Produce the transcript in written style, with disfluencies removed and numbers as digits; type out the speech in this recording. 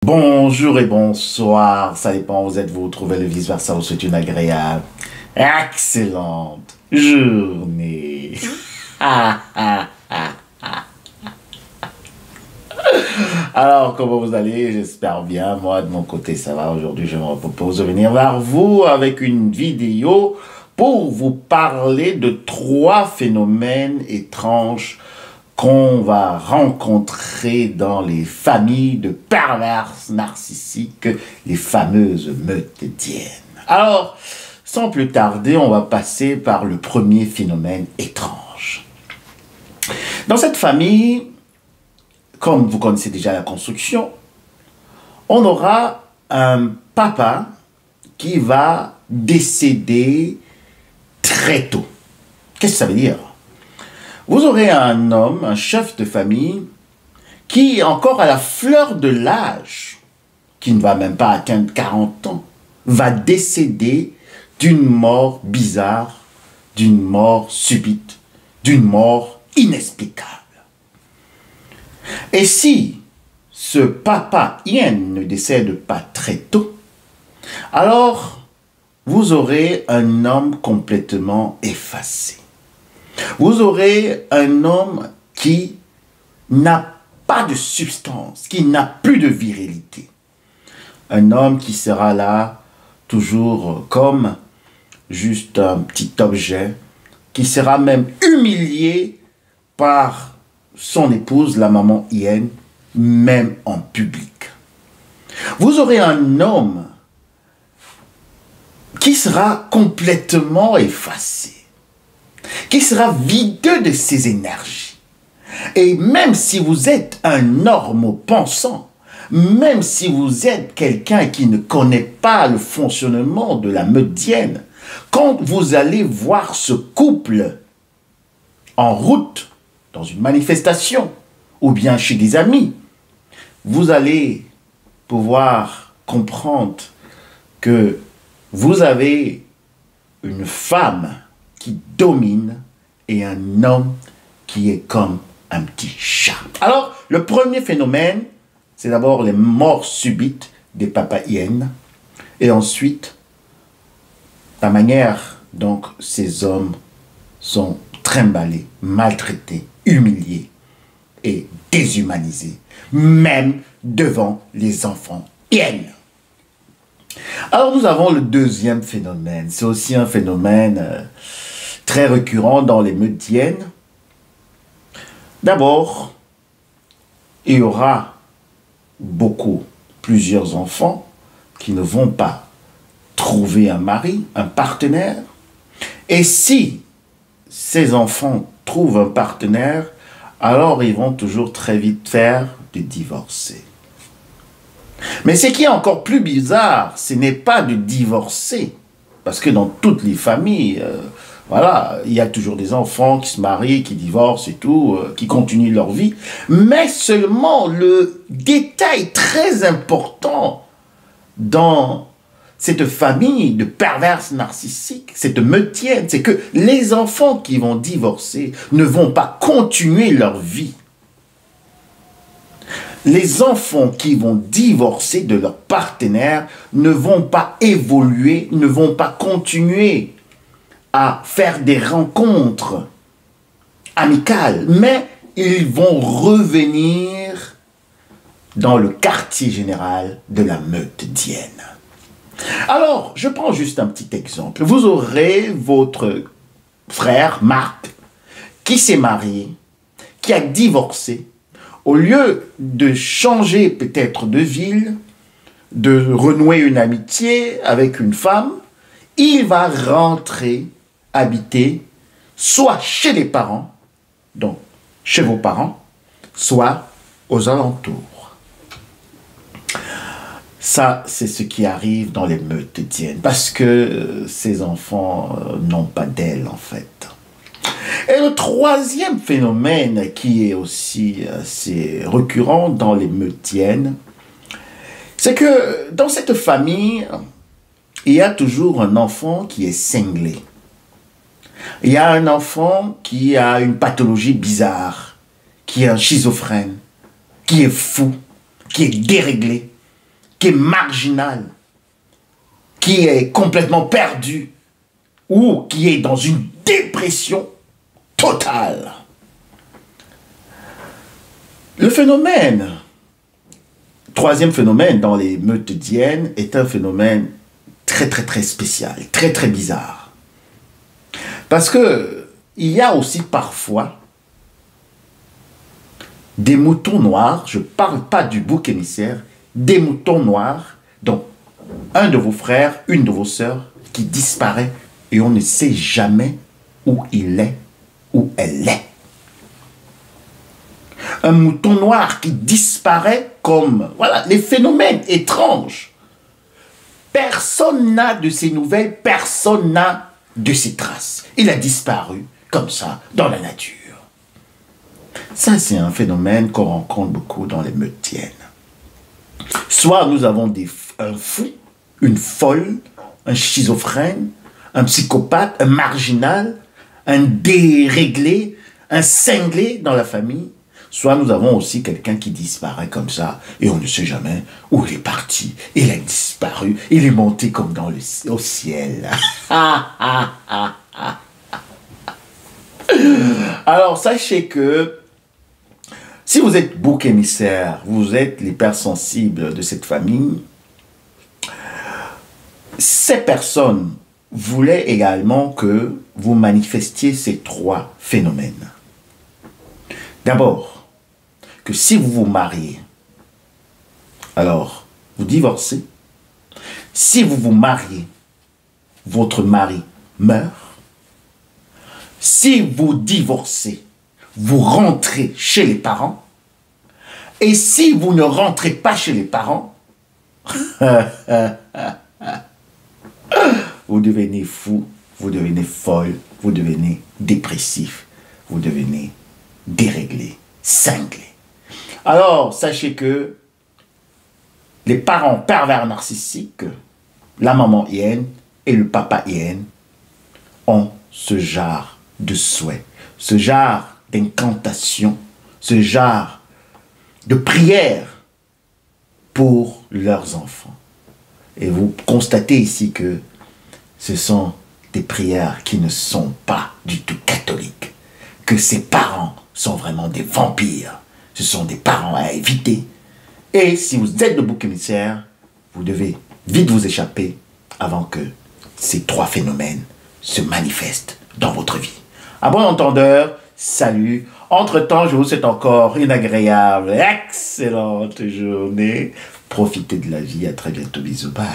Bonjour et bonsoir, ça dépend où vous êtes, vous trouvez le vice-versa, vous souhaitez une agréable, excellente journée. Alors, comment vous allez? J'espère bien, moi de mon côté ça va. Aujourd'hui je me propose de venir vers vous avec une vidéo pour vous parler de 3 phénomènes étranges qu'on va rencontrer dans les familles de pervers narcissiques, les fameuses meurtrières. Alors, sans plus tarder, on va passer par le premier phénomène étrange. Dans cette famille, comme vous connaissez déjà la construction, on aura un papa qui va décéder très tôt. Qu'est-ce que ça veut dire? Vous aurez un homme, un chef de famille, qui, encore à la fleur de l'âge, qui ne va même pas atteindre 40 ans, va décéder d'une mort bizarre, d'une mort subite, d'une mort inexplicable. Et si ce papa Ian ne décède pas très tôt, alors vous aurez un homme complètement effacé. Vous aurez un homme qui n'a pas de substance, qui n'a plus de virilité. Un homme qui sera là, toujours comme juste un petit objet, qui sera même humilié par son épouse, la maman Ian, même en public. Vous aurez un homme qui sera complètement effacé, qui sera videux de ses énergies. Et même si vous êtes un normopensant, même si vous êtes quelqu'un qui ne connaît pas le fonctionnement de la meudienne, quand vous allez voir ce couple en route, dans une manifestation, ou bien chez des amis, vous allez pouvoir comprendre que vous avez une femme qui domine et un homme qui est comme un petit chat. Alors, le premier phénomène, c'est d'abord les morts subites des papas hyènes et ensuite, la manière dont ces hommes sont trimballés, maltraités, humiliés et déshumanisés, même devant les enfants hyènes. Alors, nous avons le deuxième phénomène. C'est aussi un phénomène très récurrent dans les meurtrières. D'abord, il y aura plusieurs enfants qui ne vont pas trouver un mari, un partenaire. Et si ces enfants trouvent un partenaire, alors ils vont toujours très vite faire de divorcer. Mais ce qui est encore plus bizarre, ce n'est pas de divorcer. Parce que dans toutes les familles, voilà, il y a toujours des enfants qui se marient, qui divorcent et tout, qui continuent leur vie. Mais seulement le détail très important dans cette famille de pervers narcissiques, cette meurtrière, c'est que les enfants qui vont divorcer ne vont pas continuer leur vie. Les enfants qui vont divorcer de leur partenaire ne vont pas évoluer, ne vont pas continuer à faire des rencontres amicales, mais ils vont revenir dans le quartier général de la meurtrière. Alors, je prends juste un petit exemple. Vous aurez votre frère, Marc, qui s'est marié, qui a divorcé. Au lieu de changer peut-être de ville, de renouer une amitié avec une femme, il va rentrer, habiter, soit chez les parents, donc chez vos parents, soit aux alentours. Ça, c'est ce qui arrive dans les meurtrières, parce que ces enfants n'ont pas d'aile en fait. Et le troisième phénomène qui est aussi assez récurrent dans les meurtrières, c'est que dans cette famille, il y a toujours un enfant qui est cinglé. Il y a un enfant qui a une pathologie bizarre, qui est un schizophrène, qui est fou, qui est déréglé, qui est marginal, qui est complètement perdu ou qui est dans une dépression totale. Le phénomène, troisième phénomène dans les meutes d'hyènes, est un phénomène très spécial, très bizarre. Parce que il y a aussi parfois des moutons noirs, je ne parle pas du bouc émissaire, des moutons noirs, dont un de vos frères, une de vos sœurs, qui disparaît et on ne sait jamais où il est, où elle est. Un mouton noir qui disparaît comme, voilà, les phénomènes étranges. Personne n'a de ses nouvelles, personne n'a de ses traces. Il a disparu comme ça dans la nature. Ça, c'est un phénomène qu'on rencontre beaucoup dans les meutes d'hyènes. Soit nous avons un fou, une folle, un schizophrène, un psychopathe, un marginal, un déréglé, un cinglé dans la famille. Soit nous avons aussi quelqu'un qui disparaît comme ça et on ne sait jamais où il est parti. Il a disparu, il est monté comme au ciel. Alors sachez que si vous êtes bouc émissaire, vous êtes l'hypersensible de cette famille, ces personnes voulaient également que vous manifestiez ces trois phénomènes. D'abord, que si vous vous mariez, alors vous divorcez. Si vous vous mariez, votre mari meurt. Si vous divorcez, vous rentrez chez les parents. Et si vous ne rentrez pas chez les parents, vous devenez fou, vous devenez folle, vous devenez dépressif, vous devenez déréglé, cinglé. Alors, sachez que les parents pervers narcissiques, la maman hyène et le papa hyène, ont ce genre de souhait, ce genre d'incantation, ce genre de prière pour leurs enfants. Et vous constatez ici que ce sont des prières qui ne sont pas du tout catholiques, que ces parents sont vraiment des vampires. Ce sont des parents à éviter. Et si vous êtes de bouc émissaire, vous devez vite vous échapper avant que ces trois phénomènes se manifestent dans votre vie. À bon entendeur, salut. Entre-temps, je vous souhaite encore une agréable, excellente journée. Profitez de la vie. À très bientôt. Bisous. Bye.